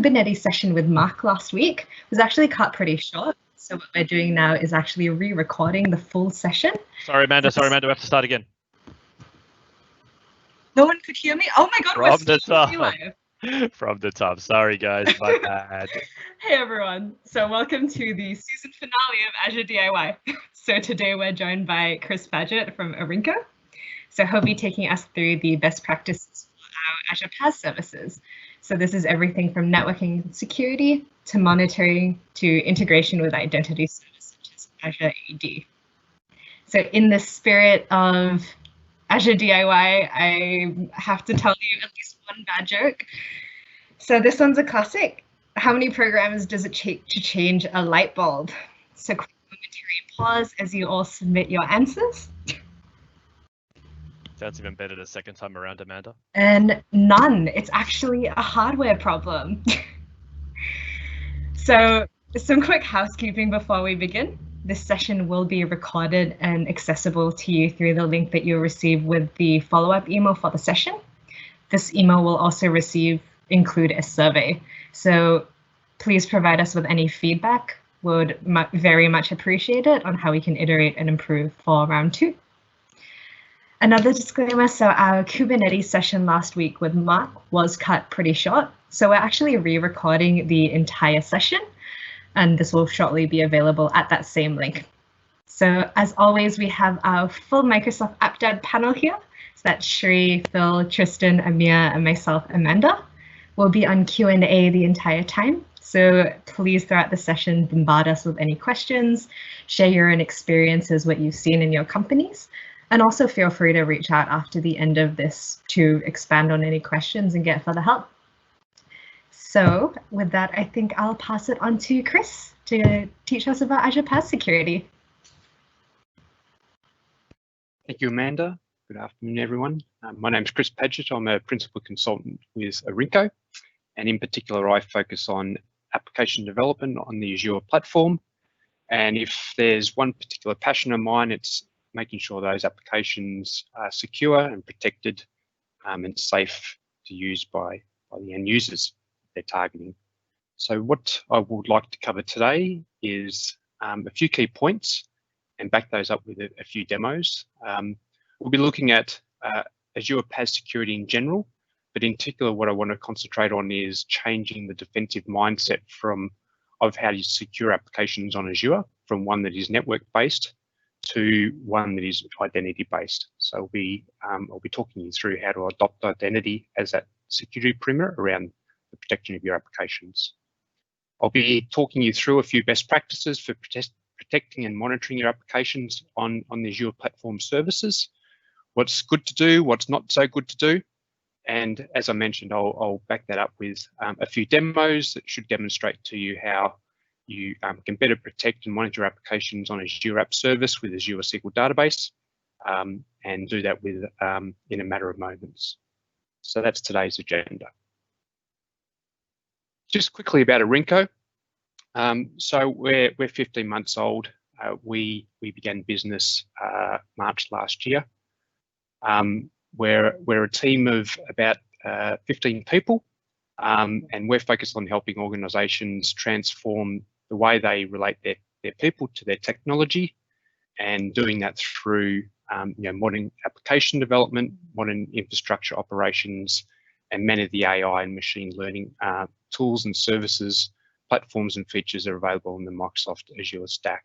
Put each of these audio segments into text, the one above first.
Kubernetes session with Mark last week. It was actually cut pretty short. So what we're doing now is actually re-recording the full session. Sorry, Amanda. We have to start again. No one could hear me? Oh my God, From the top. From the top. Sorry, guys. My bad. Hey, everyone. So welcome to the season finale of AzureDIY. So today we're joined by Chris Paget from Arinco. So he'll be taking us through the best practices for our Azure Paas services. So this is everything from networking and security to monitoring to integration with identity service such as Azure AD. So in the spirit of AzureDIY, I have to tell you at least one bad joke. So this one's a classic. How many programs does it take to change a light bulb? So quick momentary pause as you all submit your answers. Sounds even better the second time around, Amanda. And none. It's actually a hardware problem. So some quick housekeeping before we begin. This session will be recorded and accessible to you through the link that you'll receive with the follow-up email for the session. This email will also include a survey. So please provide us with any feedback. Would very much appreciate it on how we can iterate and improve for round 2. Another disclaimer, so our Kubernetes session last week with Mark was cut pretty short. So we're actually re-recording the entire session, and this will shortly be available at that same link. So as always, we have our full Microsoft App Dev panel here. So that's Shri, Phil, Tristan, Amir, and myself, Amanda. We'll be on Q&A the entire time. So please, throughout the session, bombard us with any questions, share your own experiences, what you've seen in your companies. And also feel free to reach out after the end of this to expand on any questions and get further help. So with that, I think I'll pass it on to Chris to teach us about Azure Paas security. Thank you, Amanda. Good afternoon, everyone. My name is Chris Paget. I'm a principal consultant with Arinco, and in particular, I focus on application development on the Azure platform. And if there's one particular passion of mine, it's making sure those applications are secure and protected and safe to use by the end users they're targeting. So what I would like to cover today is a few key points and back those up with a few demos. We'll be looking at Azure Paas security in general, but in particular, what I want to concentrate on is changing the defensive mindset of how you secure applications on Azure from one that is network-based to one that is identity-based. So I'll be talking you through how to adopt identity as that security perimeter around the protection of your applications. I'll be talking you through a few best practices for protecting and monitoring your applications on the Azure platform services. What's good to do, what's not so good to do. And as I mentioned, I'll back that up with a few demos that should demonstrate to you how you can better protect and monitor applications on Azure App Service with Azure SQL Database, and do that with in a matter of moments. So that's today's agenda. Just quickly about Arinco. So we're 15 months old. We began business March last year. We're a team of about 15 people, and we're focused on helping organisations transform the way they relate their people to their technology, and doing that through modern application development, modern infrastructure operations, and many of the AI and machine learning tools and services, platforms and features are available in the Microsoft Azure stack.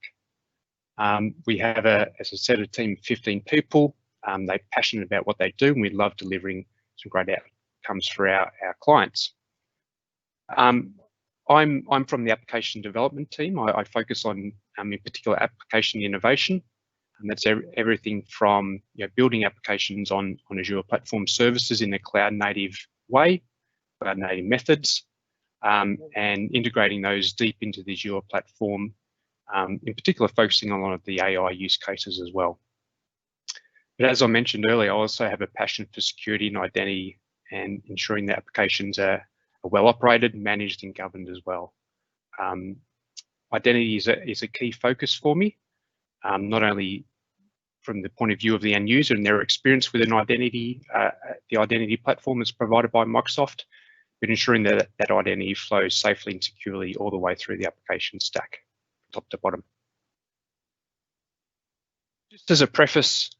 We have, as I said, a team of 15 people. They're passionate about what they do, and we love delivering some great outcomes for our clients. I'm from the application development team. I focus on, in particular, application innovation, and that's everything from building applications on Azure platform services in a cloud-native way, cloud-native methods, and integrating those deep into the Azure platform, in particular, focusing on a lot of the AI use cases as well. But as I mentioned earlier, I also have a passion for security and identity and ensuring that applications are well operated, managed and governed as well. Identity is a key focus for me, not only from the point of view of the end user and their experience with an identity, the identity platform that's provided by Microsoft, but ensuring that that identity flows safely and securely all the way through the application stack, top to bottom. Just as a preface,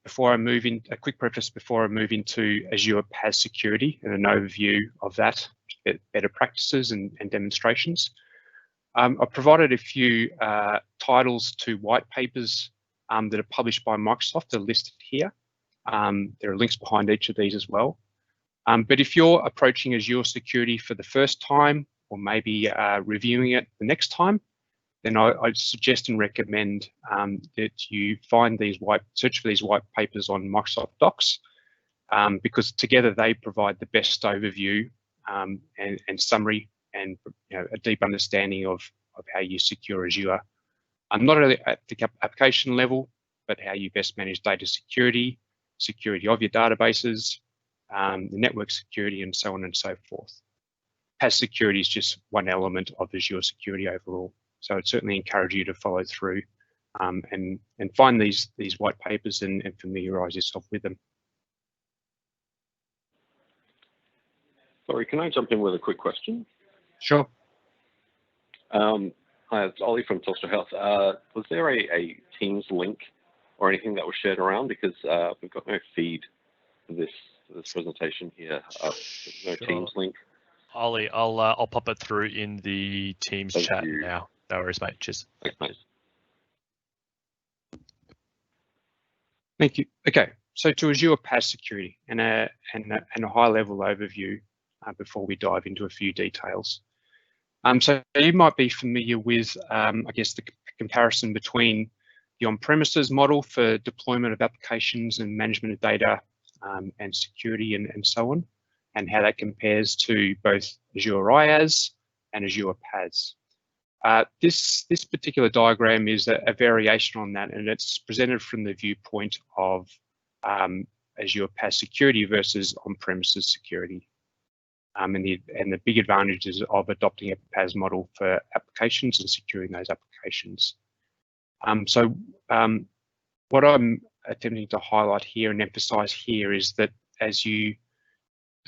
before I move in, a quick preface before I move into Azure Paas security and an overview of that, better practices and demonstrations. I've provided a few titles to white papers that are published by Microsoft. They're listed here. There are links behind each of these as well. But if you're approaching Azure security for the first time, or maybe reviewing it the next time, then I'd suggest and recommend that you search for these white papers on Microsoft Docs, because together they provide the best overview and summary and a deep understanding of how you secure Azure. Not only at the application level, but how you best manage data security, security of your databases, the network security, and so on and so forth. Paas security is just one element of Azure security overall. So I'd certainly encourage you to follow through and find these white papers and familiarise yourself with them. Sorry, can I jump in with a quick question? Sure. Hi, it's Ollie from Telstra Health. Was there a Teams link or anything that was shared around? Because we've got no feed for this presentation here. No Sure. Teams link. Ollie, I'll pop it through in the Teams Thank chat you. now. No worries, mate. Cheers. Thanks, mate. Thank you. Okay, so to Azure Paas security and a high-level overview before we dive into a few details. So you might be familiar with, I guess, the comparison between the on-premises model for deployment of applications and management of data and security and so on, and how that compares to both Azure IaaS and Azure Paas. This particular diagram is a variation on that, and it's presented from the viewpoint of Azure Paas security versus on-premises security. And the big advantages of adopting a Paas model for applications and securing those applications. What I'm attempting to highlight here and emphasize here is that the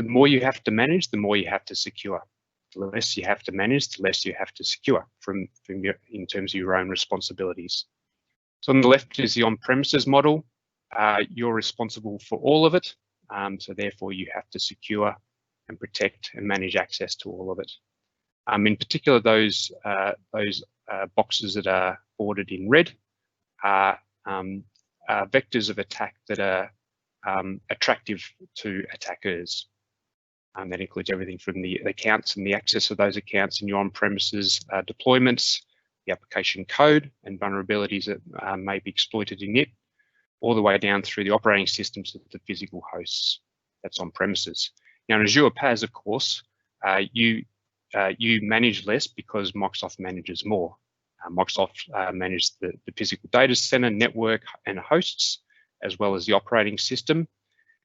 more you have to manage, the more you have to secure. The less you have to manage, the less you have to secure in terms of your own responsibilities. So on the left is the on-premises model. You're responsible for all of it. So therefore you have to secure and protect and manage access to all of it. In particular, those boxes that are bordered in red are vectors of attack that are attractive to attackers. That includes everything from the accounts and the access of those accounts in your on-premises deployments, the application code and vulnerabilities that may be exploited in it, all the way down through the operating systems of the physical hosts that's on premises. Now, in Azure Paas, of course, you manage less because Microsoft manages more. Microsoft manages the physical data center, network, and hosts, as well as the operating system,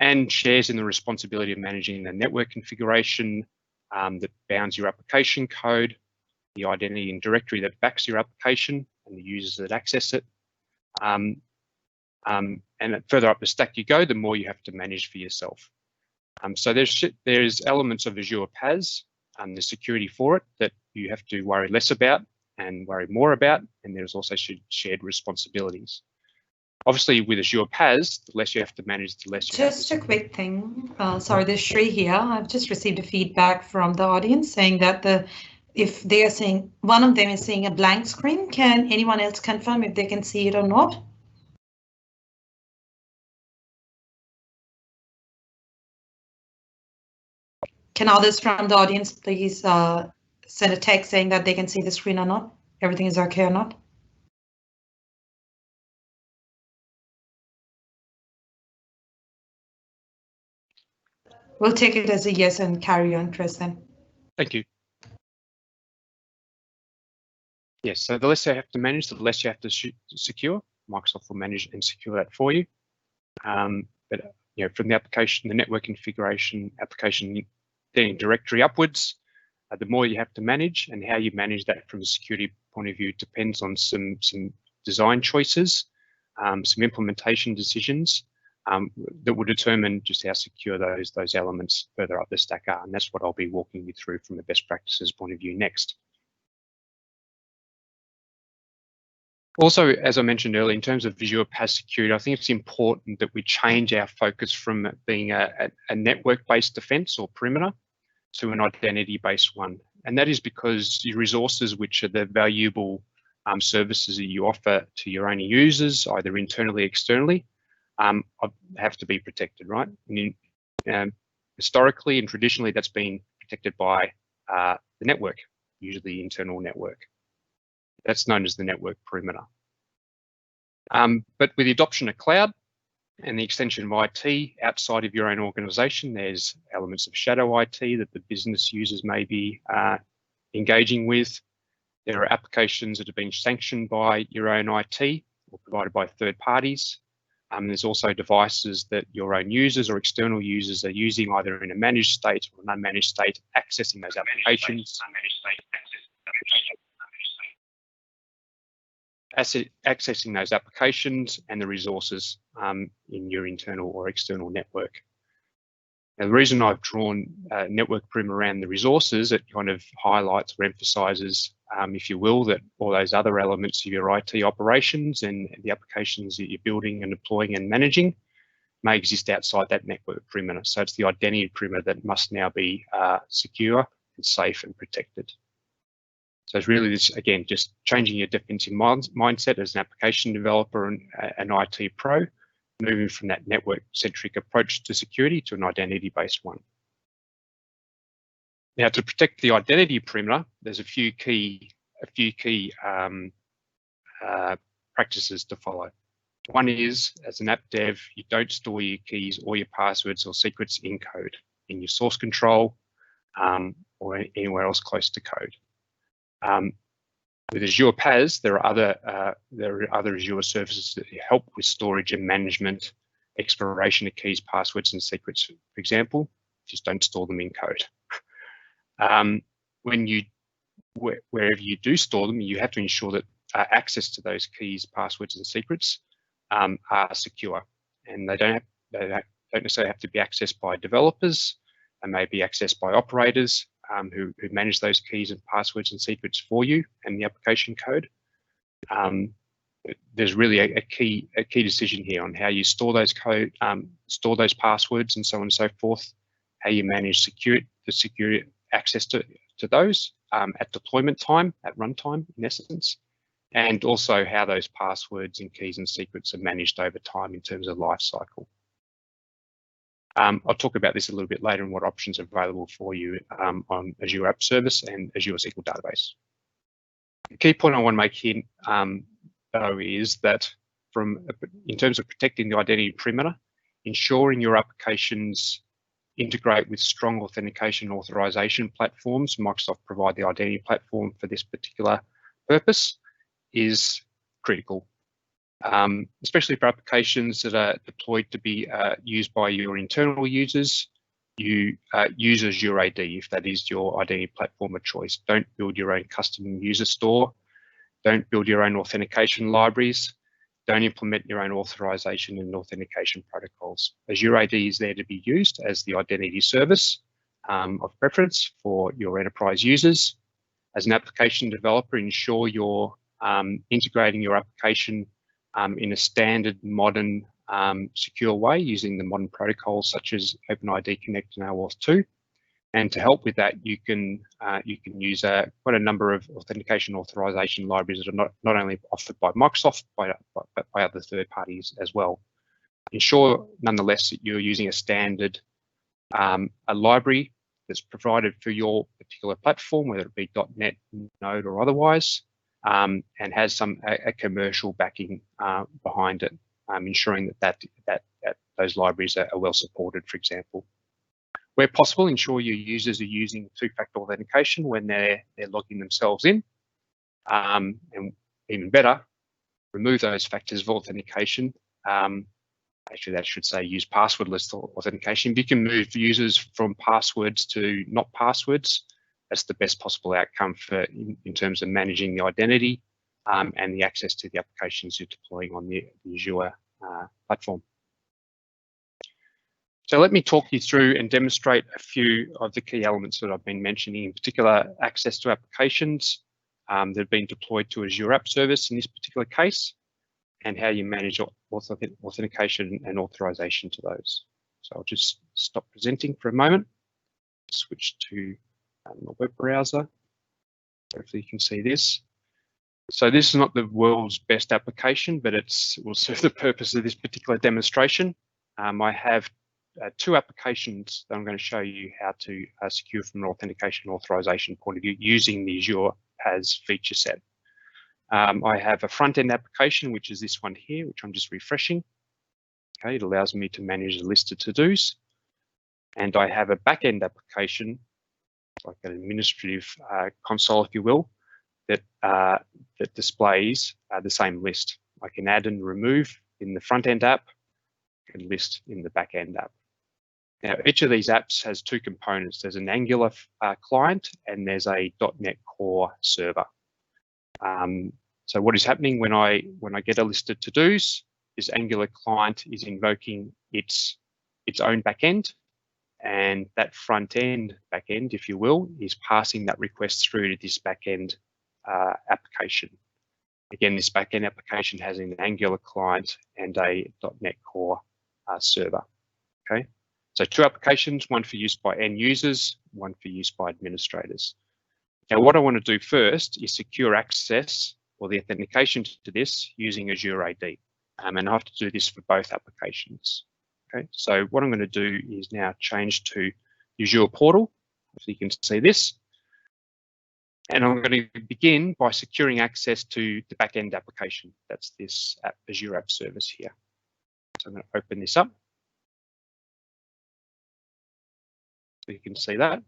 and shares in the responsibility of managing the network configuration that bounds your application code, the identity and directory that backs your application, and the users that access it. And the further up the stack you go, the more you have to manage for yourself. So there's elements of Azure Paas and the security for it that you have to worry less about and worry more about, and there's also shared responsibilities. Obviously, with Azure Paas, the less you have to manage, the less you have to. Just a quick thing. Sorry, there's Shri here. I've just received a feedback from the audience saying that if they are saying one of them is seeing a blank screen, can anyone else confirm if they can see it or not? Can others from the audience please send a text saying that they can see the screen or not? Everything is okay or not? We'll take it as a yes and carry on, Chris, then. Thank you. Yes, so the less you have to manage, the less you have to secure. Microsoft will manage and secure that for you. But from the application, the network configuration, application then directory upwards, the more you have to manage, and how you manage that from a security point of view depends on some design choices, some implementation decisions, that will determine just how secure those elements further up the stack are. And that's what I'll be walking you through from a best practices point of view next. Also, as I mentioned earlier, in terms of Azure Paas security, I think it's important that we change our focus from being a network-based defense or perimeter to an identity-based one. And that is because your resources, which are the valuable services that you offer to your own users, either internally or externally, have to be protected, right? And historically and traditionally, that's been protected by the network, usually the internal network. That's known as the network perimeter. But with the adoption of cloud and the extension of IT outside of your own organization, there's elements of shadow IT that the business users may be engaging with. There are applications that have been sanctioned by your own IT or provided by third parties. There's also devices that your own users or external users are using either in a managed state or an unmanaged state, accessing those applications. Accessing those applications and the resources in your internal or external network. Now, the reason I've drawn network perimeter around the resources, it kind of highlights or emphasizes, if you will, that all those other elements of your IT operations and the applications that you're building and deploying and managing may exist outside that network perimeter. So it's the identity perimeter that must now be secure and safe and protected. So it's really this, again, just changing your defensive mindset as an application developer and an IT pro, moving from that network-centric approach to security to an identity-based one. Now, to protect the identity perimeter, there's a few key practices to follow. One is, as an app dev, you don't store your keys or your passwords or secrets in code, in your source control, or anywhere else close to code. With Azure Paas, there are other Azure services that help with storage and management, exploration of keys, passwords, and secrets. For example, just don't store them in code. Wherever you do store them, you have to ensure that access to those keys, passwords, and secrets are secure, and they don't necessarily have to be accessed by developers. They may be accessed by operators who manage those keys and passwords and secrets for you and the application code. There's really a key decision here on how you store those store those passwords and so on and so forth, how you manage the security access to those at deployment time, at runtime in essence, and also how those passwords and keys and secrets are managed over time in terms of lifecycle. I'll talk about this a little bit later and what options are available for you on Azure App Service and Azure SQL Database. The key point I want to make here, though, is that in terms of protecting the identity perimeter, ensuring your applications integrate with strong authentication authorization platforms. Microsoft provide the identity platform for this particular purpose is critical. Especially for applications that are deployed to be used by your internal users, you use Azure AD if that is your identity platform of choice. Don't build your own custom user store. Don't build your own authentication libraries. Don't implement your own authorization and authentication protocols. Azure AD is there to be used as the identity service of preference for your enterprise users. As an application developer, ensure you're integrating your application in a standard, modern, secure way using the modern protocols such as OpenID Connect and OAuth 2. And to help with that, you can use quite a number of authentication authorization libraries that are not only offered by Microsoft, but by other third parties as well. Ensure, nonetheless, that you're using a standard a library that's provided for your particular platform, whether it be .NET, Node, or otherwise, and has a commercial backing behind it, ensuring that those libraries are well supported, for example. Where possible, ensure your users are using two-factor authentication when they're logging themselves in, and even better, remove those factors of authentication. Actually, that should say use passwordless authentication. If you can move users from passwords to not passwords, that's the best possible outcome in terms of managing the identity and the access to the applications you're deploying on the Azure platform. So let me talk you through and demonstrate a few of the key elements that I've been mentioning, in particular access to applications that have been deployed to Azure App Service in this particular case, and how you manage authentication and authorization to those. So I'll just stop presenting for a moment, switch to my web browser. Hopefully you can see this. So this is not the world's best application, but it will serve the purpose of this particular demonstration. I have two applications that I'm going to show you how to secure from an authentication authorization point of view using the Azure Paas feature set. I have a front-end application, which is this one here, which I'm just refreshing. Okay, it allows me to manage a list of to-dos. And I have a back-end application, like an administrative console, if you will, that displays the same list. I can add and remove in the front-end app and list in the back-end app. Now, each of these apps has two components. There's an Angular client and there's a .NET Core server. So what is happening when I get a list of to-dos, this Angular client is invoking its own backend, and that front-end backend, if you will, is passing that request through to this backend application. Again, this backend application has an Angular client and a .NET Core server. Okay, so two applications, one for use by end users, one for use by administrators. Now, what I want to do first is secure access or the authentication to this using Azure AD, and I have to do this for both applications. Okay, so what I'm going to do is now change to the Azure portal, so you can see this, and I'm going to begin by securing access to the backend application. That's this Azure App Service here. So I'm going to open this up, so you can see that.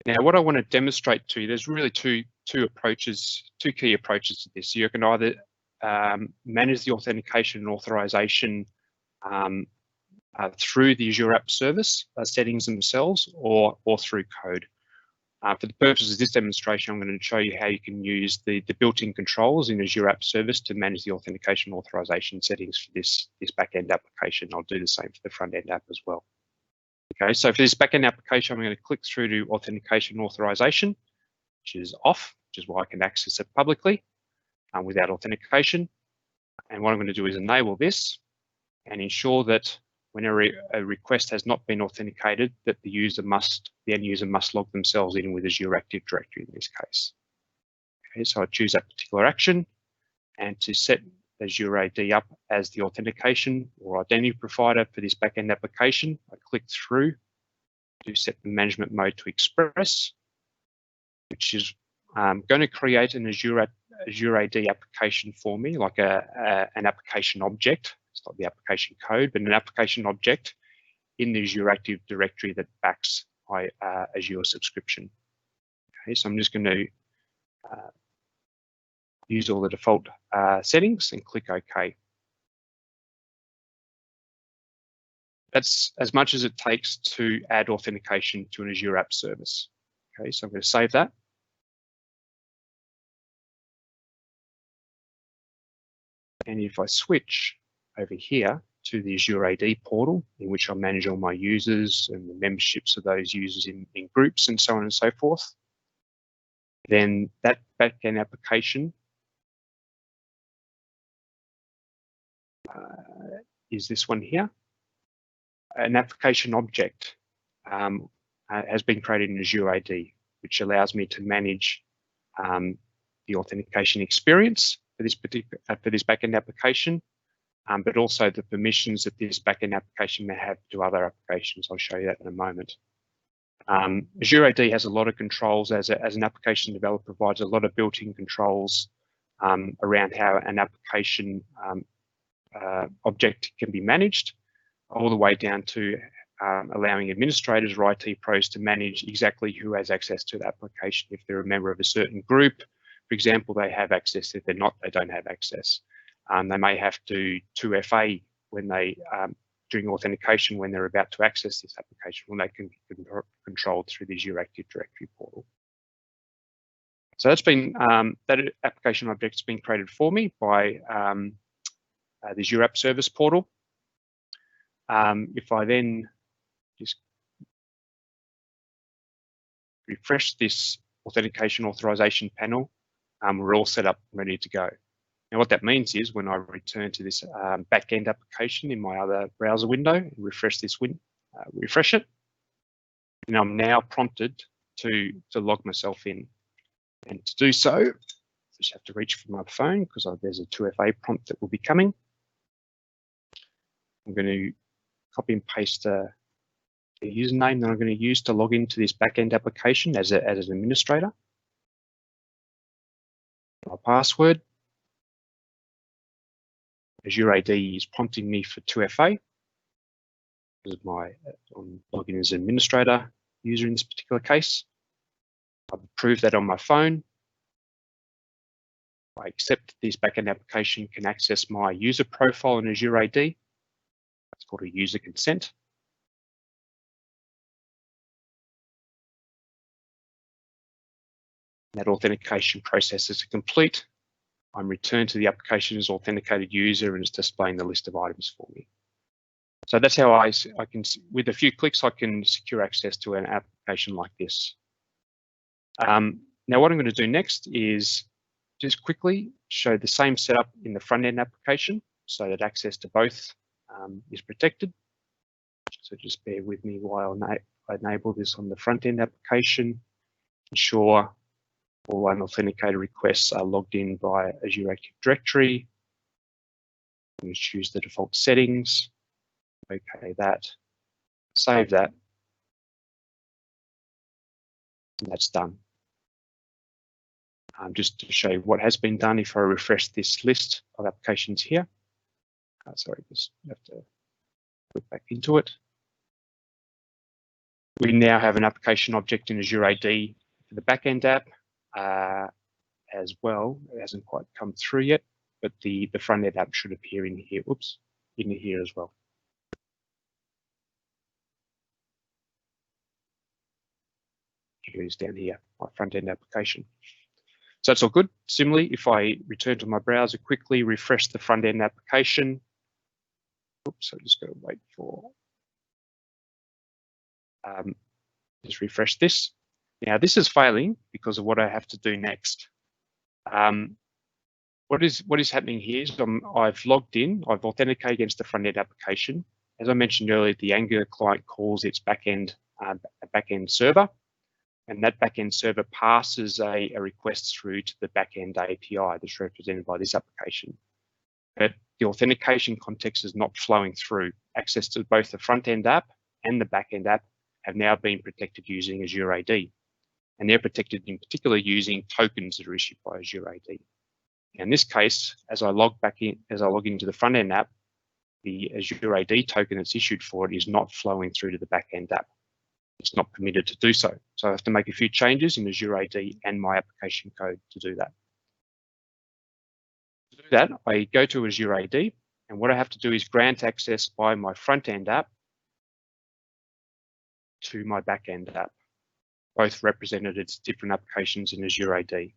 Now, what I want to demonstrate to you, there's really two key approaches to this. You can either manage the authentication and authorization through the Azure App Service settings themselves, or through code. For the purposes of this demonstration, I'm going to show you how you can use the built-in controls in Azure App Service to manage the authentication authorization settings for this backend application. I'll do the same for the front-end app as well. Okay, so for this backend application, I'm going to click through to authentication authorization, which is off, which is why I can access it publicly without authentication. And what I'm going to do is enable this and ensure that whenever a request has not been authenticated, that the end user must log themselves in with Azure Active Directory in this case. Okay, so I choose that particular action, and to set Azure AD up as the authentication or identity provider for this backend application, I click through to set the management mode to Express, which is going to create an Azure AD application for me, like an application object. It's not the application code, but an application object in the Azure Active Directory that backs my Azure subscription. Okay, so I'm just going to use all the default settings and click OK. That's as much as it takes to add authentication to an Azure App Service. Okay, so I'm going to save that. And if I switch over here to the Azure AD portal, in which I manage all my users and the memberships of those users in groups and so on and so forth, then that backend application is this one here. An application object has been created in Azure AD, which allows me to manage the authentication experience for this backend application, but also the permissions that this backend application may have to other applications. I'll show you that in a moment. Azure AD has a lot of controls as an application developer, provides a lot of built-in controls around how an application object can be managed, all the way down to allowing administrators or IT pros to manage exactly who has access to the application. If they're a member of a certain group, for example, they have access. If they're not, they don't have access. They may have to 2FA when they during authentication when they're about to access this application, when they can be controlled through the Azure Active Directory portal. So that's been that application object's been created for me by the Azure App Service portal. If I then just refresh this authentication authorization panel. We're all set up, ready to go. Now, what that means is when I return to this back-end application in my other browser window and refresh this refresh it, and I'm now prompted to log myself in. And to do so, I just have to reach for my phone because there's a 2FA prompt that will be coming. I'm going to copy and paste the username that I'm going to use to log into this back-end application as an administrator. My password. Azure AD is prompting me for 2FA. This is I'm logging as an administrator user in this particular case. I've approved that on my phone. I accept this backend application can access my user profile in Azure AD. That's called a user consent. That authentication process is complete. I'm returned to the application as authenticated user and it's displaying the list of items for me. So that's how I can, with a few clicks, I can secure access to an application like this. Now what I'm going to do next is just quickly show the same setup in the front end application so that access to both is protected. So just bear with me while I enable this on the front end application. Ensure all unauthenticated requests are logged in by Azure Active Directory. I'm going to choose the default settings. Okay, that. Save that. And that's done. Just to show you what has been done, if I refresh this list of applications here, sorry, just have to click back into it. We now have an application object in Azure AD for the backend app as well. It hasn't quite come through yet, but the front end app should appear in here. Oops, in here as well. Here it is down here, my front end application. So that's all good. Similarly, if I return to my browser quickly, refresh the front end application. Oops, I just got to wait for, just refresh this. Now this is failing because of what I have to do next. What is happening here is I've logged in, I've authenticated against the front end application. As I mentioned earlier, the Angular client calls its backend server. And that backend server passes a request through to the backend API that's represented by this application. But the authentication context is not flowing through. Access to both the front end app and the backend app have now been protected using Azure AD. And they're protected in particular using tokens that are issued by Azure AD. In this case, as I log into the front end app, the Azure AD token that's issued for it is not flowing through to the backend app. It's not permitted to do so. So I have to make a few changes in Azure AD and my application code to do that. To do that, I go to Azure AD, and what I have to do is grant access by my front-end app to my back-end app, both represented as different applications in Azure AD.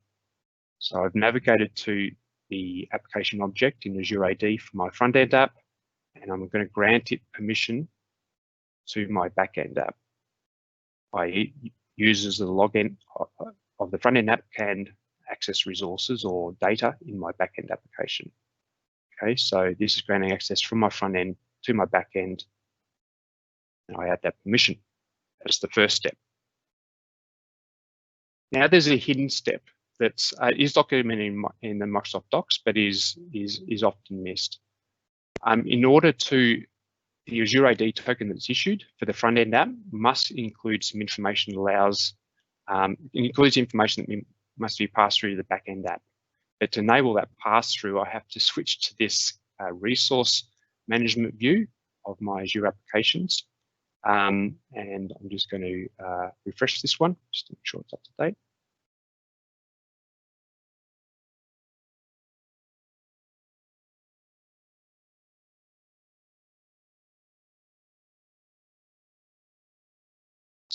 So I've navigated to the application object in Azure AD for my front-end app, and I'm going to grant it permission to my back-end app. Users of the login of the front-end app can access resources or data in my back-end application. Okay, so this is granting access from my front end to my back end, and I add that permission. That's the first step. Now there's a hidden step that is documented in the Microsoft Docs, but is often missed. In order to the Azure AD token that's issued for the front-end app must include some information that includes information that must be passed through to the back-end app. But to enable that pass-through, I have to switch to this resource management view of my Azure applications. And I'm just going to refresh this one, just to make sure it's up to date.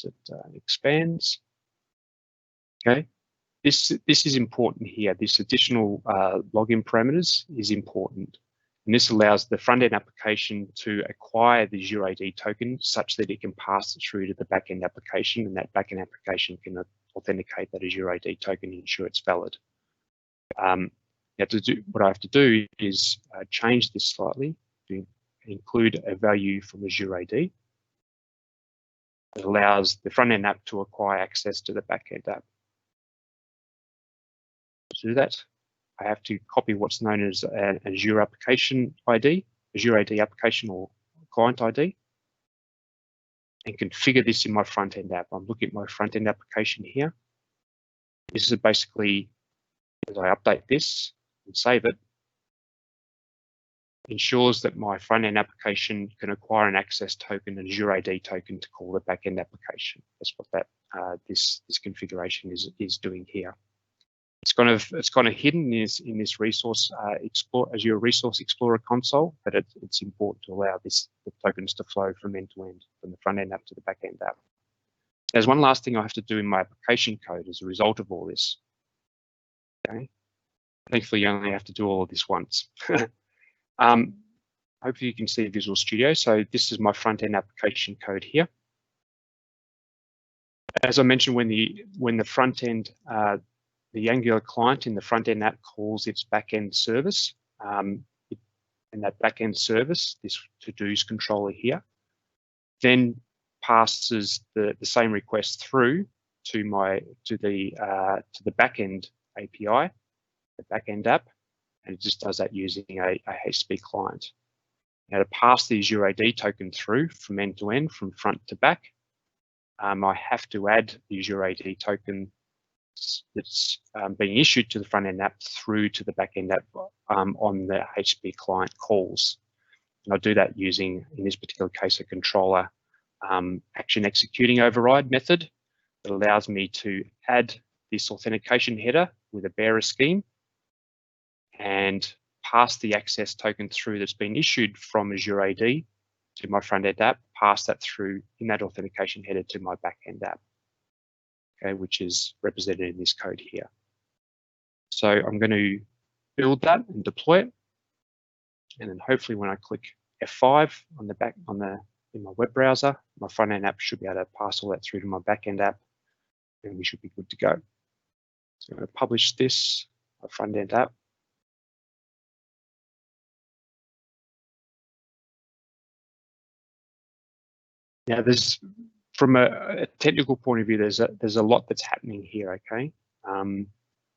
It expands. Okay, this is important here. This additional login parameters is important. And this allows the front-end application to acquire the Azure AD token such that it can pass it through to the back-end application, and that back-end application can authenticate that Azure AD token and ensure it's valid. What I have to do is change this slightly to include a value from Azure AD. It allows the front-end app to acquire access to the back-end app. To do that, I have to copy what's known as an Azure application ID, Azure AD application or client ID, and configure this in my front-end app. I'm looking at my front-end application here. This is basically, as I update this and save it, ensures that my front-end application can acquire an access token, an Azure AD token, to call the back-end application. That's what that this configuration is doing here. It's kind of hidden in this resource Azure Resource Explorer console, but it's important to allow the tokens to flow from end to end, from the front end app to the back end app. There's one last thing I have to do in my application code as a result of all this. Okay, thankfully you only have to do all of this once. Hopefully you can see Visual Studio. So this is my front end application code here. As I mentioned, when the front end the Angular client in the front-end app calls its back-end service, and that back-end service, this to-dos controller here, then passes the same request through to the back-end API, the back-end app, and it just does that using a HTTP client. Now, to pass the Azure AD token through from end to end, from front to back, I have to add the Azure AD token that's being issued to the front-end app through to the back-end app on the HTTP client calls. And I do that using, in this particular case, a controller action executing override method that allows me to add this authentication header with a bearer scheme and pass the access token through that's been issued from Azure AD to my front-end app, pass that through in that authentication header to my back-end app. Okay, which is represented in this code here. So I'm going to build that and deploy it, and then hopefully when I click F5 on the in my web browser, my front end app should be able to pass all that through to my back end app, and we should be good to go. So I'm going to publish this, my front end app. Now from a technical point of view, there's a lot that's happening here. Okay,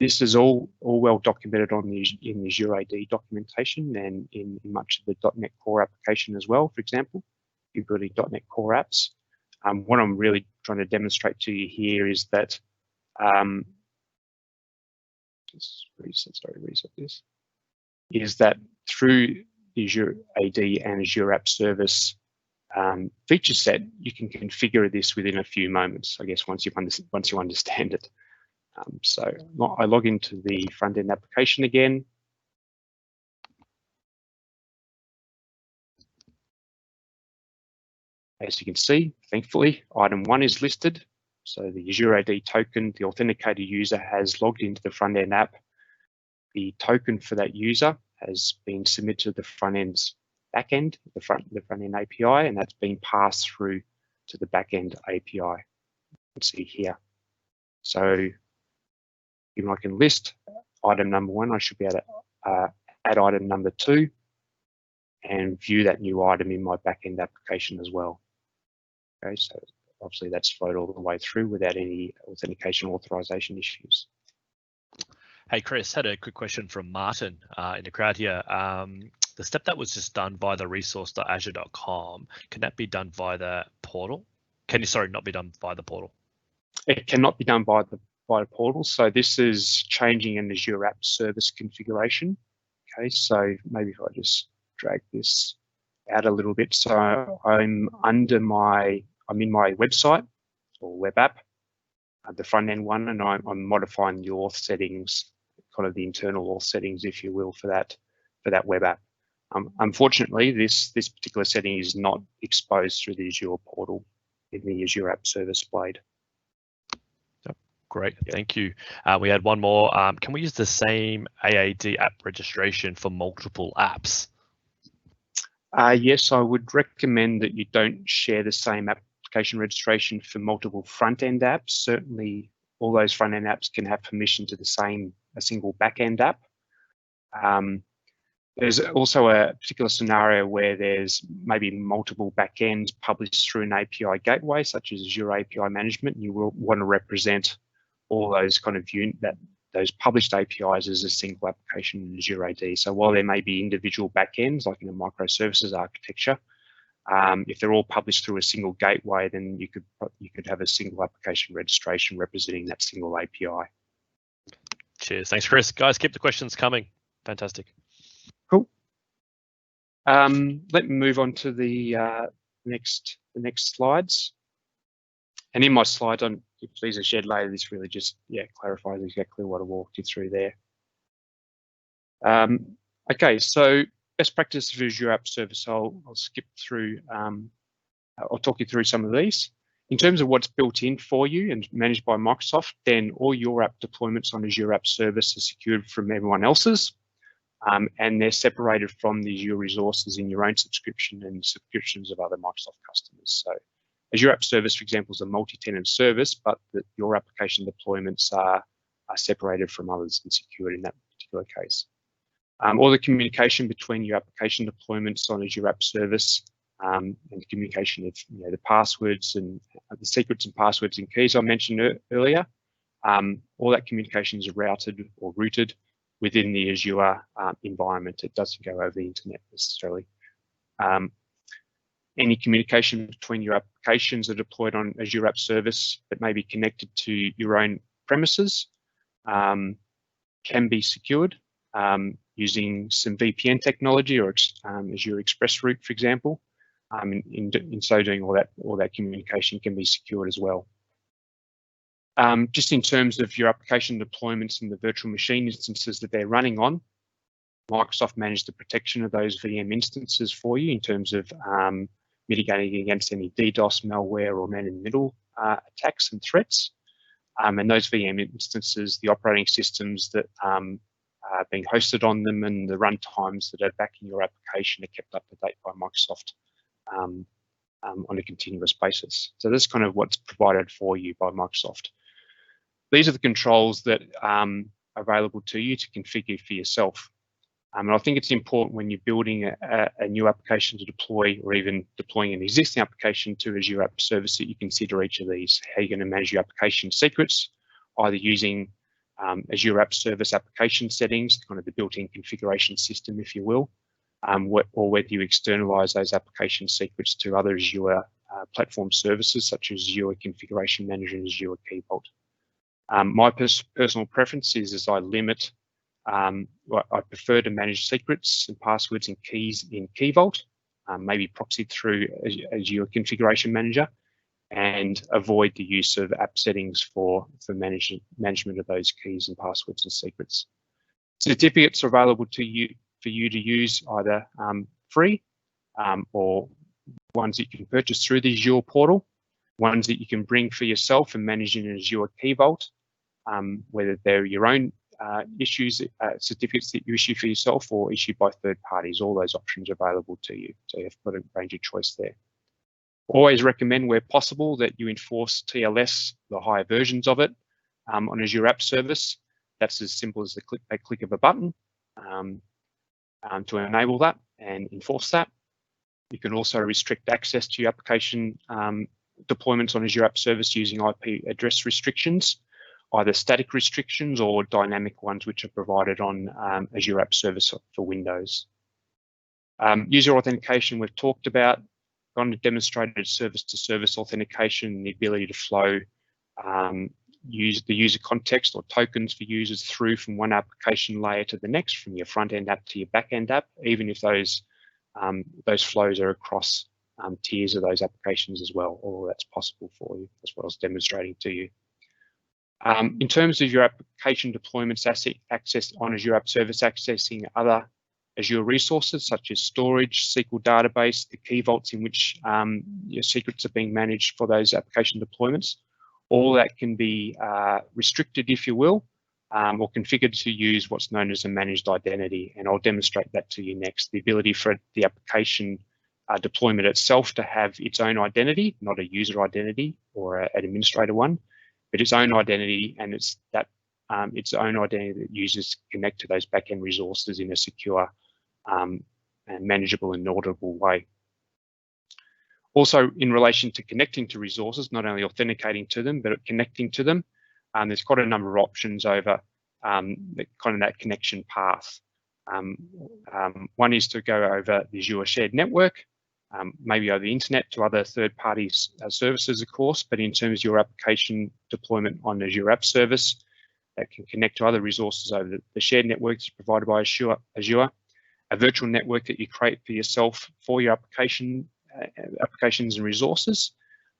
this is all well documented in the Azure AD documentation and in much of the .NET Core application as well. For example, if you're building .NET Core apps, what I'm really trying to demonstrate to you here is that just reset this. Is that through the Azure AD and Azure App Service feature set, you can configure this within a few moments, I guess, once you understand it. So I log into the front-end application again. As you can see, thankfully, item 1 is listed. So the Azure AD token, the authenticated user has logged into the front-end app. The token for that user has been submitted to the front-end's backend, the front-end API, and that's been passed through to the back-end API. You can see here. So even I can list item number 1, I should be able to add item number 2 and view that new item in my back-end application as well. Okay, so obviously that's flowed all the way through without any authentication authorization issues. Hey, Chris, had a quick question from Martin in the crowd here. The step that was just done by the resource.azure.com, can that be done via the portal? Not be done by the portal? It cannot be done by the portal. So this is changing an Azure App Service configuration. Okay, so maybe if I just drag this out a little bit. So I'm in my website or web app, the front end one, and I'm modifying the auth settings, kind of the internal auth settings, if you will, for that web app. Unfortunately, this particular setting is not exposed through the Azure portal in the Azure App Service blade. Great, thank you. We had one more. Can we use the same AAD app registration for multiple apps? Yes, I would recommend that you don't share the same application registration for multiple front-end apps. Certainly, all those front-end apps can have permission to a single back-end app. There's also a particular scenario where there's maybe multiple backends published through an API gateway, such as Azure API management. You will want to represent all those kind of those published APIs as a single application in Azure AD. So while there may be individual backends, like in a microservices architecture, if they're all published through a single gateway, then you could have a single application registration representing that single API. Cheers. Thanks, Chris. Guys, keep the questions coming. Fantastic. Cool. Let me move on to the next slides. And in my slides, please a shed later, this really just clarifies exactly what I walked you through there. Okay, so best practice for Azure App Service. I'll skip through. I'll talk you through some of these. In terms of what's built in for you and managed by Microsoft, then all your app deployments on Azure App Service are secured from everyone else's. And they're separated from the Azure resources in your own subscription and subscriptions of other Microsoft customers. So Azure App Service, for example, is a multi-tenant service, but your application deployments are separated from others and secured in that particular case. All the communication between your application deployments on Azure App Service and the communication of the passwords and the secrets and passwords and keys I mentioned earlier, all that communication is routed or routed within the Azure environment. It doesn't go over the internet necessarily. Any communication between your applications that are deployed on Azure App Service that may be connected to your own premises can be secured using some VPN technology or Azure Express Route, for example. In so doing, all that communication can be secured as well. Just in terms of your application deployments and the virtual machine instances that they're running on, Microsoft managed the protection of those VM instances for you in terms of mitigating against any DDoS, malware, or man-in-the-middle attacks and threats. And those VM instances, the operating systems that are being hosted on them and the runtimes that are backing your application are kept up to date by Microsoft on a continuous basis. So that's kind of what's provided for you by Microsoft. These are the controls that are available to you to configure for yourself. And I think it's important when you're building a new application to deploy or even deploying an existing application to Azure App Service that you consider each of these. How you're going to manage your application secrets, either using Azure App Service application settings, kind of the built-in configuration system, if you will, or whether you externalize those application secrets to other Azure platform services such as Azure Configuration Manager and Azure Key Vault. My personal preference is I limit, I prefer to manage secrets and passwords and keys in Key Vault, maybe proxied through Azure Configuration Manager, and avoid the use of app settings for management of those keys and passwords and secrets. Certificates are available to you for you to use either free or ones that you can purchase through the Azure portal, ones that you can bring for yourself and manage in Azure Key Vault, whether they're your own certificates that you issue for yourself or issued by third parties. All those options are available to you. So you've got a range of choice there. Always recommend where possible that you enforce TLS, the higher versions of it, on Azure App Service. That's as simple as a click of a button to enable that and enforce that. You can also restrict access to your application deployments on Azure App Service using IP address restrictions, either static restrictions or dynamic ones, which are provided on Azure App Service for Windows. User authentication we've talked about. On demonstrated service-to-service authentication, the ability to flow use the user context or tokens for users through from one application layer to the next, from your front-end app to your back-end app, even if those flows are across tiers of those applications as well. All that's possible for you. That's what I was demonstrating to you. In terms of your application deployments, access on Azure App Service, accessing other Azure resources such as storage, SQL database, the key vaults in which your secrets are being managed for those application deployments, all that can be restricted, if you will, or configured to use what's known as a managed identity, and I'll demonstrate that to you next. The ability for the application deployment itself to have its own identity, not a user identity or an administrator one, but its own identity, and it's its own identity that users connect to those backend resources in a secure and manageable and auditable way. Also, in relation to connecting to resources, not only authenticating to them, but connecting to them, there's quite a number of options over that connection path. One is to go over the Azure shared network, maybe over the internet to other third-party services, of course, but in terms of your application deployment on Azure App Service, that can connect to other resources over the shared networks provided by Azure, a virtual network that you create for yourself for your applications and resources,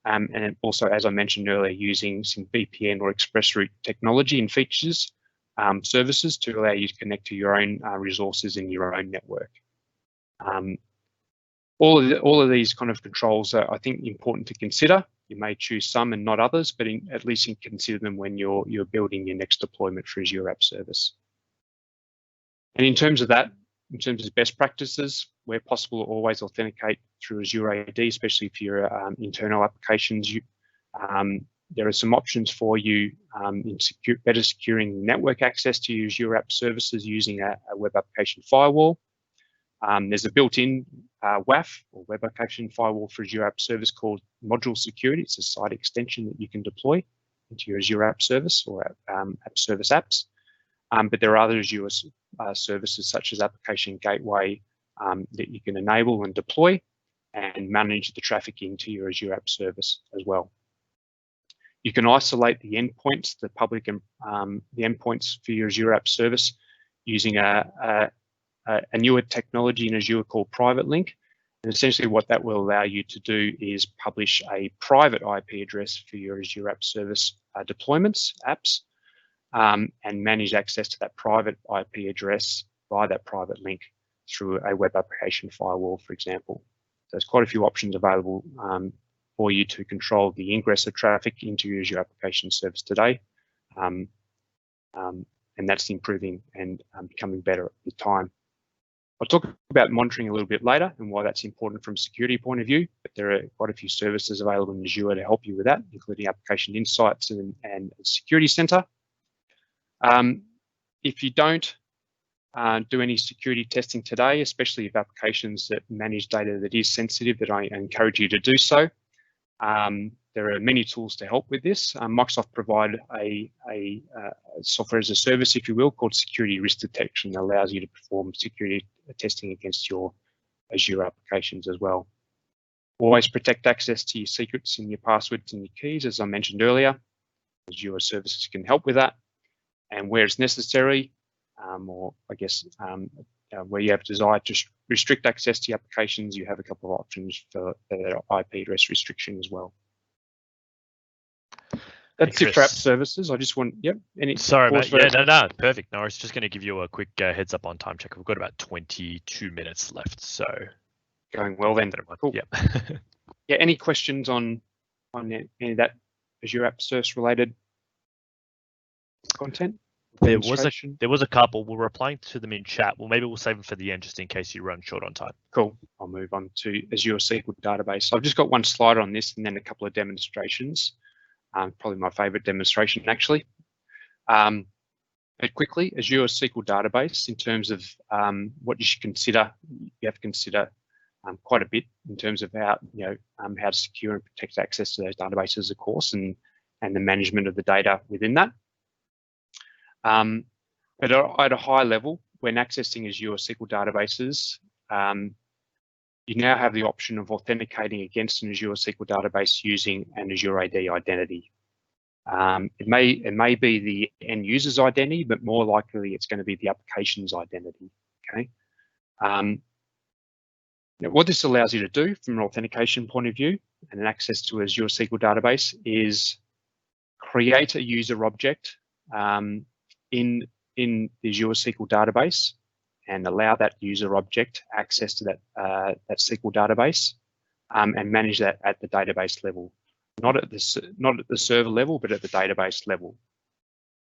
and also, as I mentioned earlier, using some VPN or express route technology and features, services to allow you to connect to your own resources in your own network. All of these kind of controls are, I think, important to consider. You may choose some and not others, but at least you can consider them when you're building your next deployment for Azure App Service. And in terms of that, in terms of best practices, where possible, always authenticate through Azure AD, especially for your internal applications. There are some options for you in better securing network access to your Azure App Services using a web application firewall. There's a built-in WAF, or web application firewall, for Azure App Service called Module Security. It's a site extension that you can deploy into your Azure App Service or App Service apps. But there are other Azure services such as Application Gateway that you can enable and deploy and manage the traffic into your Azure App Service as well. You can isolate the endpoints, the public and the endpoints for your Azure App Service using a newer technology in Azure called Private Link. And essentially what that will allow you to do is publish a private IP address for your Azure App Service deployments, apps, and manage access to that private IP address via that private link through a web application firewall, for example. So there's quite a few options available for you to control the ingress of traffic into your Azure Application Service today. And that's improving and becoming better with time. I'll talk about monitoring a little bit later and why that's important from a security point of view, but there are quite a few services available in Azure to help you with that, including Application Insights and Security Center. If you don't do any security testing today, especially if applications that manage data that is sensitive, that I encourage you to do so. There are many tools to help with this. Microsoft provide a software as a service, if you will, called Security Risk Detection that allows you to perform security testing against your Azure applications as well. Always protect access to your secrets and your passwords and your keys, as I mentioned earlier. Azure services can help with that. And where it's necessary, or I guess where you have desire to restrict access to your applications, you have a couple of options for IP address restriction as well. That's it for app services. I just want, any. Sorry, mate. Yeah, no, perfect. No, I was just going to give you a quick heads up on time check. We've got about 22 minutes left, so. Going well then. Cool. Yeah. Yeah, any questions on any of that Azure App Service related content? There was a couple. We're replying to them in chat. Well, maybe we'll save them for the end just in case you run short on time. Cool. I'll move on to Azure SQL Database. I've just got one slide on this and then a couple of demonstrations. Probably my favorite demonstration, actually. But quickly, Azure SQL Database, in terms of what you should consider, you have to consider quite a bit in terms of how to secure and protect access to those databases, of course, and the management of the data within that. But at a high level, when accessing Azure SQL databases, you now have the option of authenticating against an Azure SQL database using an Azure AD identity. It may be the end user's identity, but more likely it's going to be the application's identity. Okay. Now what this allows you to do from an authentication point of view and an access to Azure SQL database is create a user object in the Azure SQL database and allow that user object access to that SQL database and manage that at the database level, not at the server level, but at the database level.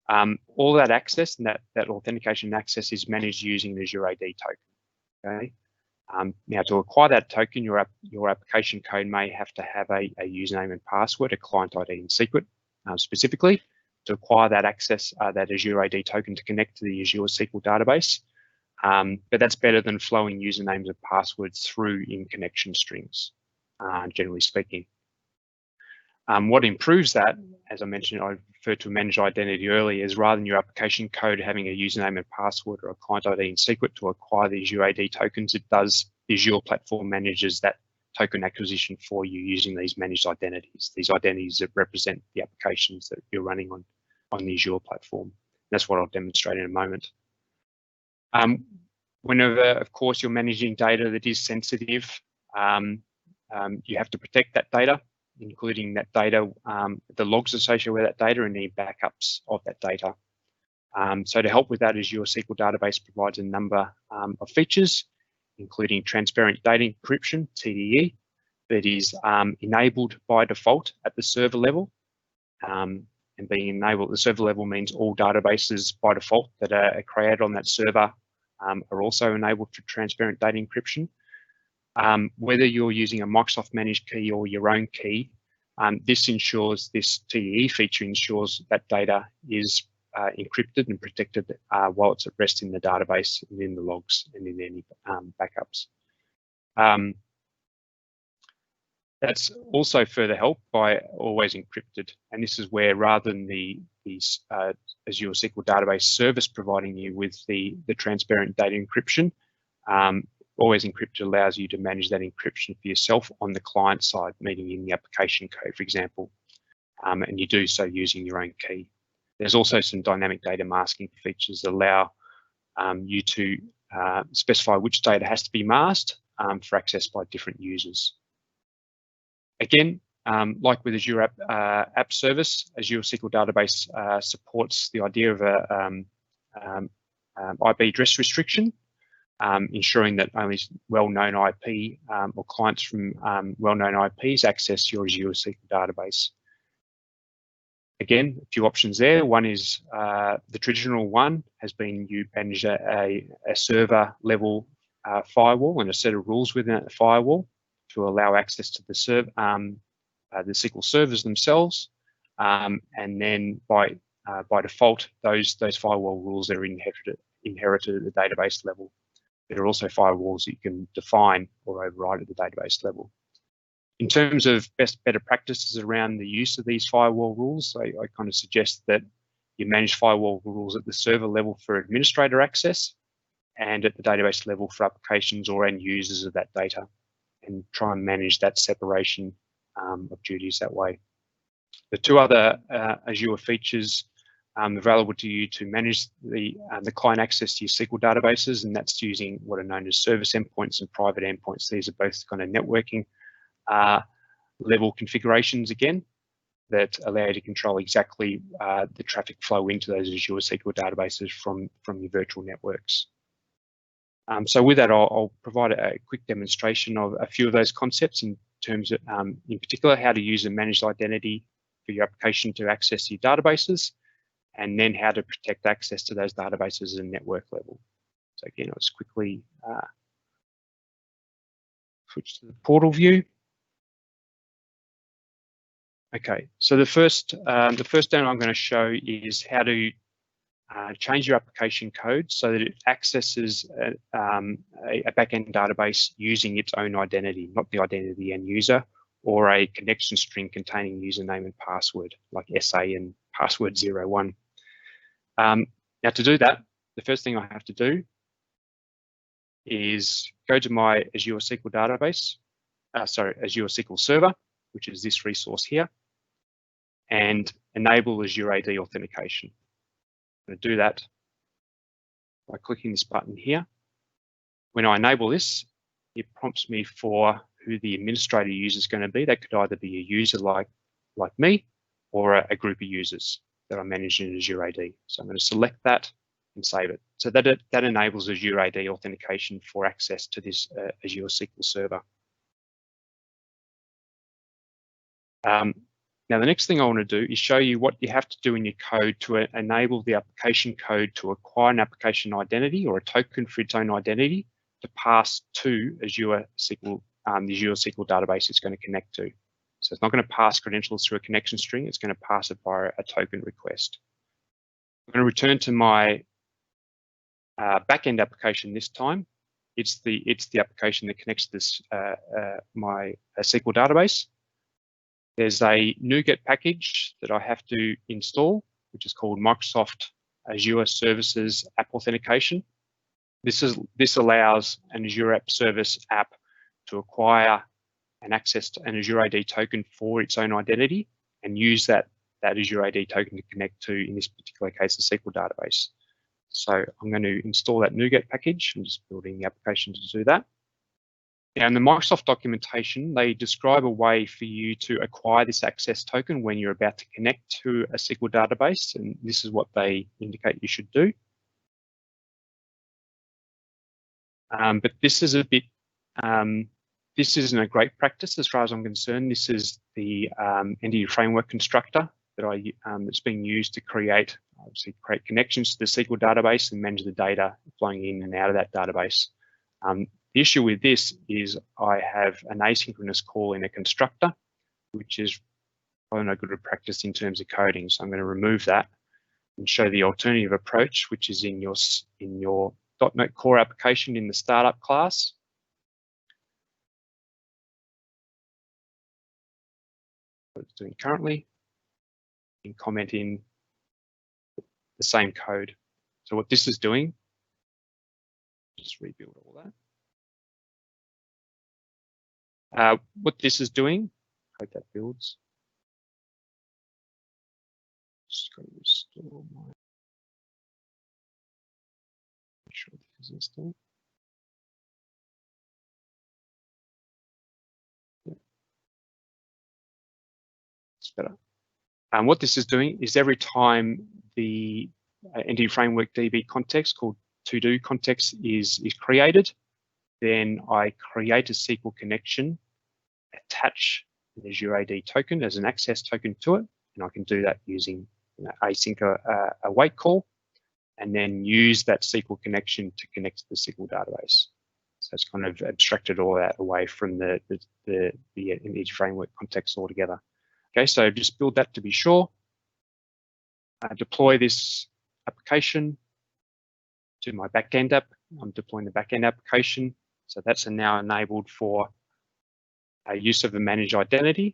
All that access and that authentication access is managed using the Azure AD token. Okay. Now, to acquire that token, your application code may have to have a username and password, a client ID and secret, specifically to acquire that access, that Azure AD token to connect to the Azure SQL database. But that's better than flowing usernames and passwords through in connection strings, generally speaking. What improves that, as I mentioned, I referred to managed identity earlier, is rather than your application code having a username and password or a client ID and secret to acquire the Azure AD tokens, it does, the Azure platform manages that token acquisition for you using these managed identities, these identities that represent the applications that you're running on the Azure platform. That's what I'll demonstrate in a moment. Whenever, of course, you're managing data that is sensitive, you have to protect that data, including that data, the logs associated with that data and any backups of that data. So to help with that, Azure SQL Database provides a number of features, including transparent data encryption, TDE, that is enabled by default at the server level. And being enabled at the server level means all databases by default that are created on that server are also enabled for transparent data encryption. Whether you're using a Microsoft managed key or your own key, this TDE feature ensures that data is encrypted and protected while it's at rest in the database and in the logs and in any backups. That's also further helped by always encrypted, and this is where rather than the Azure SQL Database service providing you with the transparent data encryption, Always Encrypted allows you to manage that encryption for yourself on the client side, meaning in the application code, for example, and you do so using your own key. There's also some dynamic data masking features that allow you to specify which data has to be masked for access by different users. Again, like with Azure App Service, Azure SQL Database supports the idea of a IP address restriction, ensuring that only well-known IP or clients from well-known IPs access your Azure SQL database. Again, a few options there. One is the traditional one has been you manage a server level firewall and a set of rules within that firewall to allow access to the SQL servers themselves, and then by default those firewall rules are inherited at the database level. There are also firewalls that you can define or override at the database level. In terms of better practices around the use of these firewall rules, I kind of suggest that you manage firewall rules at the server level for administrator access and at the database level for applications or end users of that data, and try and manage that separation of duties that way. The two other Azure features available to you to manage the client access to your SQL databases, and that's using what are known as service endpoints and private endpoints. These are both kind of networking level configurations again that allow you to control exactly the traffic flow into those Azure SQL databases from your virtual networks. So with that, I'll provide a quick demonstration of a few of those concepts in terms of, in particular, how to use a managed identity for your application to access your databases, and then how to protect access to those databases at a network level. So again, I'll just quickly switch to the portal view. Okay, so the first demo I'm going to show is how to change your application code so that it accesses a backend database using its own identity, not the identity of the end user, or a connection string containing username and password, like SA and password 01. Now to do that, the first thing I have to do is go to my Azure SQL database, Azure SQL server, which is this resource here, and enable Azure AD authentication. I'm going to do that by clicking this button here. When I enable this, it prompts me for who the administrator user is going to be. That could either be a user like me or a group of users that I manage in Azure AD. So I'm going to select that and save it. So that enables Azure AD authentication for access to this Azure SQL server. Now, the next thing I want to do is show you what you have to do in your code to enable the application code to acquire an application identity or a token for its own identity to pass to Azure SQL, the Azure SQL database it's going to connect to. So it's not going to pass credentials through a connection string, it's going to pass it via a token request. I'm going to return to my backend application this time. It's the application that connects this my SQL database. There's a NuGet package that I have to install, which is called Microsoft Azure Services App Authentication. This allows an Azure App Service app to acquire and access to an Azure AD token for its own identity and use that Azure AD token to connect to, in this particular case, the SQL database. So I'm going to install that NuGet package. I'm just building the application to do that. Now, in the Microsoft documentation, they describe a way for you to acquire this access token when you're about to connect to a SQL database, and this is what they indicate you should do. But this is a bit, this isn't a great practice as far as I'm concerned. This is the entity framework constructor that that's being used to create connections to the SQL database and manage the data flowing in and out of that database. The issue with this is I have an asynchronous call in a constructor, which is probably no good at practice in terms of coding. So I'm going to remove that and show the alternative approach, which is in your .NET Core application in the startup class. What it's doing currently, and comment in the same code. So what this is doing, just rebuild all that. What this is doing, hope that builds. Just got to restore my. Make sure this is installed. Yeah. It's better. What this is doing is every time the entity framework DB context called to-do context is created, then I create a SQL connection, attach an Azure AD token as an access token to it, and I can do that using async await call, and then use that SQL connection to connect to the SQL database. So it's kind of abstracted all that away from the entity framework context altogether. Okay, so just build that to be sure. Deploy this application to my backend app. I'm deploying the backend application. So that's now enabled for use of a managed identity.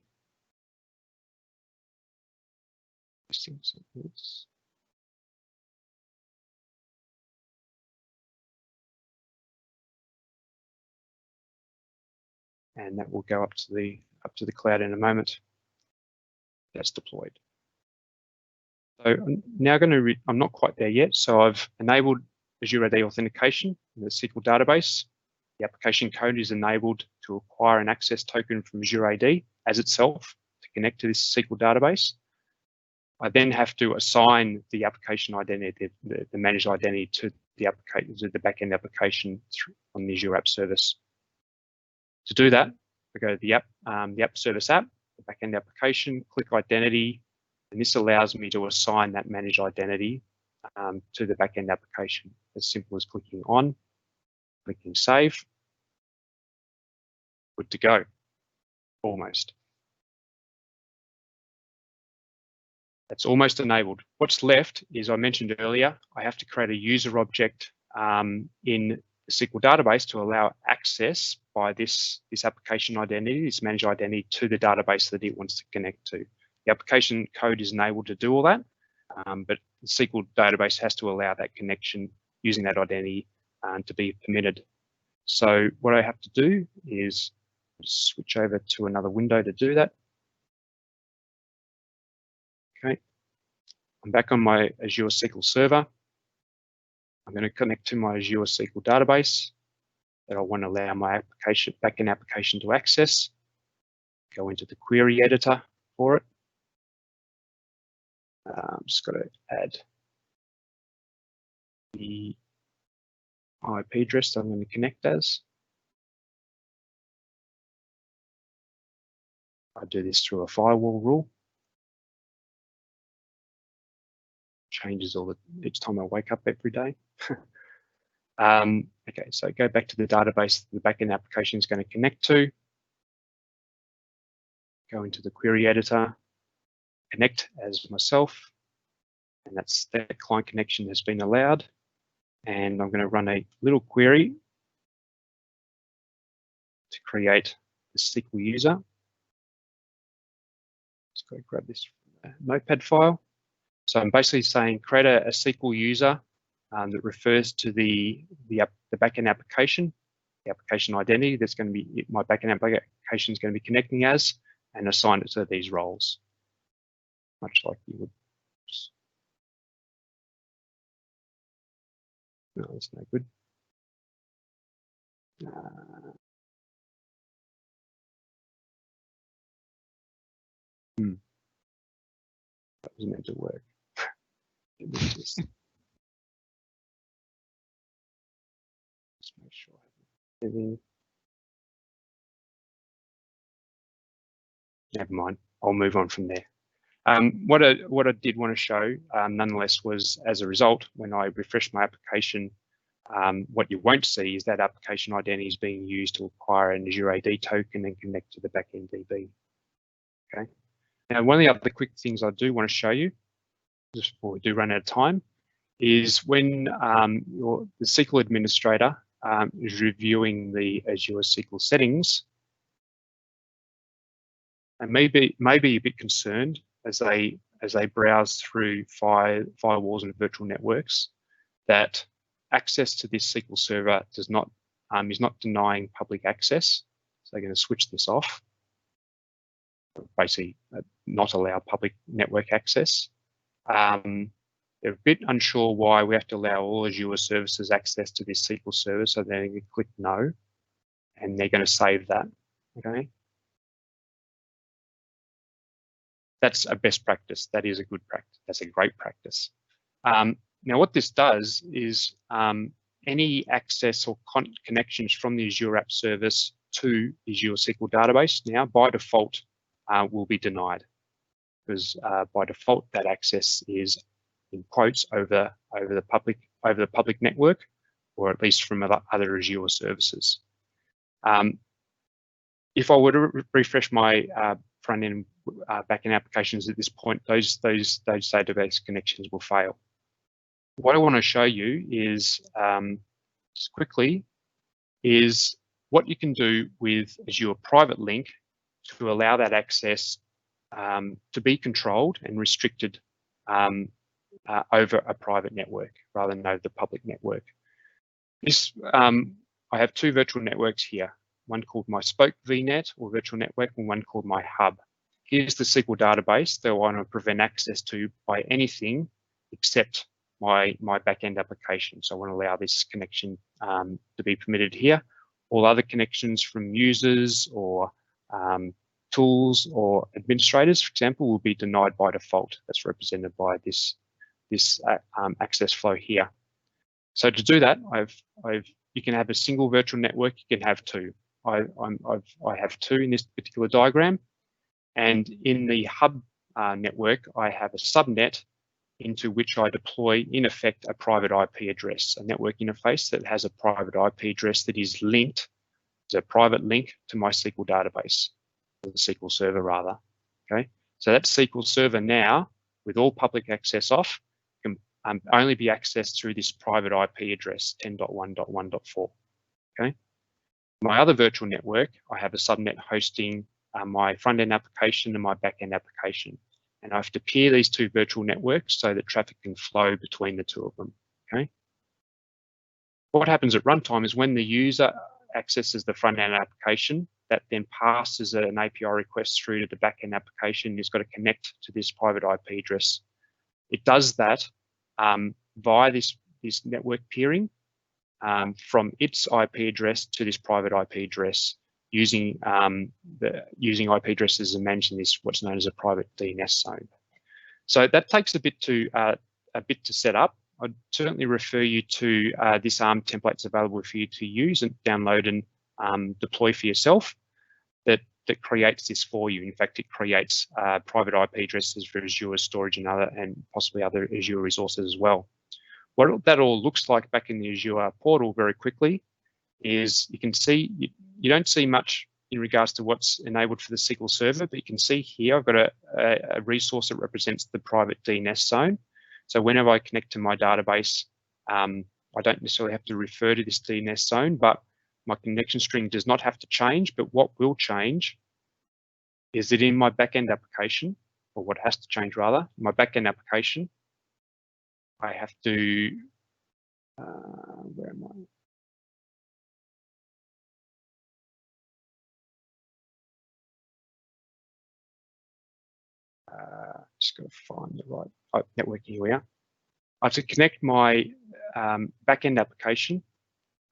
And that will go up to the cloud in a moment. That's deployed. So I'm now going to, I'm not quite there yet. So I've enabled Azure AD authentication in the SQL database. The application code is enabled to acquire an access token from Azure AD as itself to connect to this SQL database. I then have to assign the application identity, the managed identity, to the application, to the backend application on the Azure App Service. To do that, I go to the App Service app, the backend application, click identity, and this allows me to assign that managed identity to the backend application. As simple as clicking on, clicking save, good to go, almost. That's almost enabled. What's left is, I mentioned earlier, I have to create a user object in the SQL database to allow access by this application identity, this managed identity, to the database that it wants to connect to. The application code is enabled to do all that, but the SQL database has to allow that connection using that identity to be permitted. So what I have to do is switch over to another window to do that. Okay, I'm back on my Azure SQL Server. I'm going to connect to my Azure SQL database that I want to allow my application, backend application, to access. Go into the query editor for it. I'm just got to add the IP address that I'm going to connect as. I do this through a firewall rule. changes each time I wake up every day. Okay, so go back to the database the backend application is going to connect to. Go into the query editor, connect as myself, and that client connection has been allowed. And I'm going to run a little query to create the SQL user. Just go grab this notepad file. So I'm basically saying create a SQL user that refers to the backend application, the application identity that's going to be my backend application is going to be connecting as, and assign it to these roles, much like you would. No, that's no good. That was meant to work. Just make sure everything. Never mind. I'll move on from there. What I did want to show, nonetheless, was as a result, when I refresh my application, what you won't see is that application identity is being used to acquire an Azure AD token and connect to the backend DB. Okay. Now, one of the other quick things I do want to show you, just before we do run out of time, is when the SQL administrator is reviewing the Azure SQL settings, and maybe a bit concerned as they browse through firewalls and virtual networks, that access to this SQL server is not denying public access. So they're going to switch this off, basically not allow public network access. They're a bit unsure why we have to allow all Azure services access to this SQL server, so they're going to click no, and they're going to save that. Okay. That's a best practice. That is a good practice. That's a great practice. Now, what this does is any access or connections from the Azure App Service to the Azure SQL database now by default will be denied, because by default that access is in quotes over the public network, or at least from other Azure services. If I were to refresh my front end backend applications at this point, those database connections will fail. What I want to show you is just quickly is what you can do with Azure Private Link to allow that access to be controlled and restricted over a private network rather than over the public network. This I have two virtual networks here, one called my Spoke VNet or virtual network and one called my Hub. Here's the SQL database that I want to prevent access to by anything except my backend application. So I want to allow this connection to be permitted here. All other connections from users or tools or administrators, for example, will be denied by default. That's represented by this access flow here. So to do that, you can have a single virtual network. You can have two. I have two in this particular diagram, and in the Hub network, I have a subnet into which I deploy, in effect, a private IP address, a network interface that has a private IP address that is linked, as a private link to my SQL database, or the SQL server rather. Okay, so that SQL server now, with all public access off, can only be accessed through this private IP address 10.1.1.4. Okay, my other virtual network, I have a subnet hosting my front-end application and my back-end application. And I have to peer these two virtual networks so that traffic can flow between the two of them. Okay. What happens at runtime is when the user accesses the front-end application, that then passes an API request through to the back-end application. It's got to connect to this private IP address. It does that via this network peering from its IP address to this private IP address, using IP addresses and managing this what's known as a private DNS zone. So that takes a bit to set up. I'd certainly refer you to this template's available for you to use and download and deploy for yourself. That that creates this for you. In fact, it creates private IP addresses for Azure storage and possibly other Azure resources as well. What that all looks like back in the Azure portal very quickly is you can see, you don't see much in regards to what's enabled for the SQL Server, but you can see here I've got a resource that represents the private DNS zone. So whenever I connect to my database, I don't necessarily have to refer to this DNS zone, but my connection string does not have to change. But what will change is that in my backend application, or what has to change rather, my backend application, I have to, where am I? Just got to find the right network. Here we are. I have to connect my backend application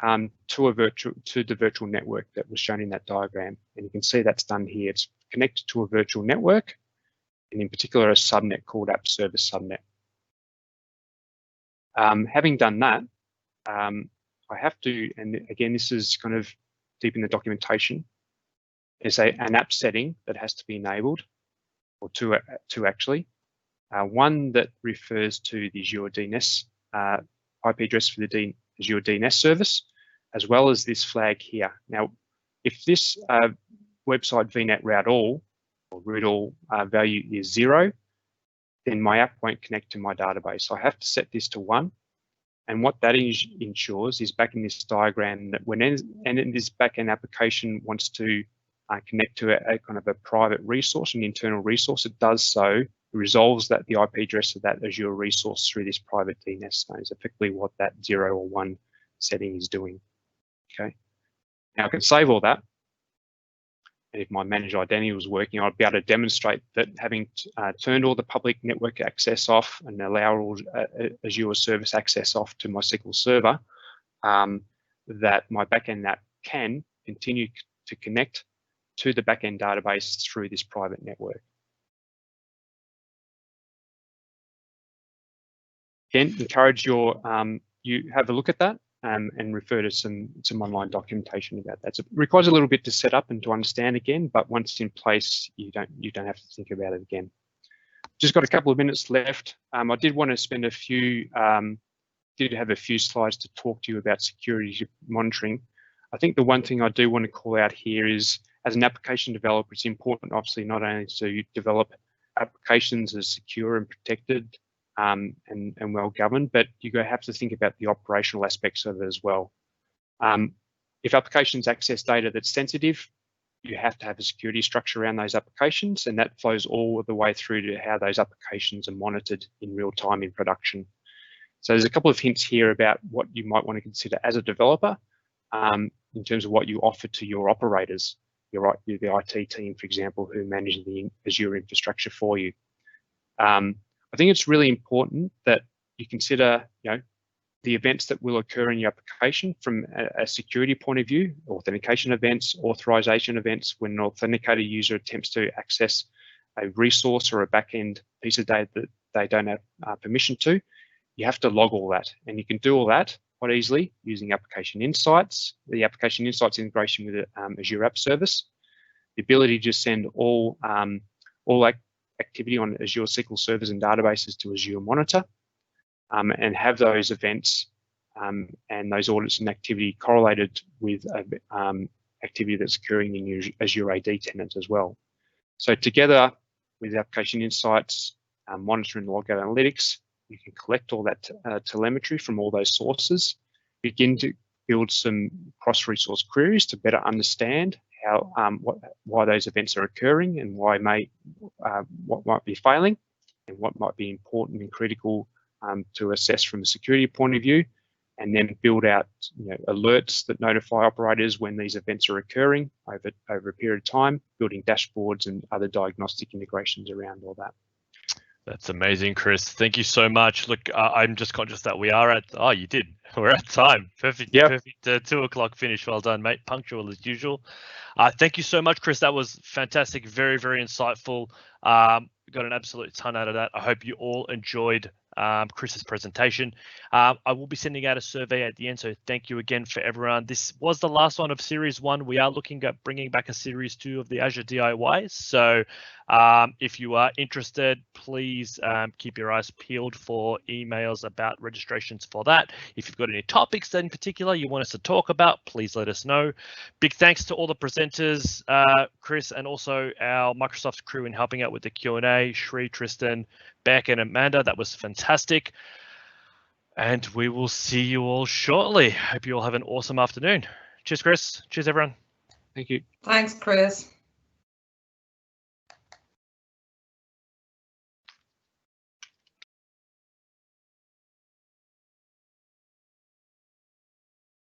to the virtual network that was shown in that diagram, and you can see that's done here. It's connected to a virtual network, and in particular a subnet called App Service subnet. Having done that, I have to, and again this is kind of deep in the documentation, there's an app setting that has to be enabled, or two actually. One that refers to the Azure DNS IP address for the Azure DNS service, as well as this flag here. Now, if this website VNet route all or root all value is 0, then my app won't connect to my database. So I have to set this to 1. And what that ensures is, back in this diagram, that when this backend application wants to connect to a kind of a private resource, an internal resource, it does so. It resolves the IP address of that Azure resource through this private DNS zone. Is effectively what that 0 or 1 setting is doing. Okay. Now I can save all that, and if my managed identity was working, I'd be able to demonstrate that having turned all the public network access off and allow all Azure service access off to my SQL Server, that my backend app can continue to connect to the backend database through this private network. Again, encourage you have a look at that and refer to some online documentation about that. So it requires a little bit to set up and to understand again, but once it's in place, you don't have to think about it again. Just got a couple of minutes left. I did want to spend a few slides to talk to you about security monitoring. I think the one thing I do want to call out here is, as an application developer, it's important, obviously, not only to develop applications as secure and protected and well governed, but you have to think about the operational aspects of it as well. If applications access data that's sensitive, you have to have a security structure around those applications, and that flows all the way through to how those applications are monitored in real time in production. So there's a couple of hints here about what you might want to consider as a developer in terms of what you offer to your operators, the IT team, for example, who manage the Azure infrastructure for you. I think it's really important that you consider, the events that will occur in your application from a security point of view, authentication events, authorization events, when an authenticated user attempts to access a resource or a backend piece of data that they don't have permission to. You have to log all that, and you can do all that quite easily using Application Insights, the Application Insights integration with Azure App Service, the ability to send all activity on Azure SQL servers and databases to Azure Monitor, and have those events and those audits and activity correlated with activity that's occurring in your Azure AD tenant as well. So together with Application Insights, Monitor and Logout Analytics, you can collect all that telemetry from all those sources, begin to build some cross-resource queries to better understand how why those events are occurring and what might be failing and what might be important and critical to assess from a security point of view, and then build out alerts that notify operators when these events are occurring over a period of time, building dashboards and other diagnostic integrations around all that. That's amazing, Chris. Thank you so much. Look, I'm just conscious that we are at, we're at time. Perfect. Yep. Perfect 2 o'clock finish. Well done, mate. Punctual as usual. Thank you so much, Chris. That was fantastic. Very, very insightful. Got an absolute ton out of that. I hope you all enjoyed Chris's presentation. I will be sending out a survey at the end, so thank you again for everyone. This was the last one of Series 1. We are looking at bringing back a Series 2 of the Azure DIY. So if you are interested, please keep your eyes peeled for emails about registrations for that. If you've got any topics that in particular you want us to talk about, please let us know. Big thanks to all the presenters, Chris, and also our Microsoft crew in helping out with the Q&A, Shri, Tristan, Beck, and Amanda. That was fantastic. And we will see you all shortly. Hope you all have an awesome afternoon. Cheers, Chris. Cheers, everyone. Thank you. Thanks, Chris.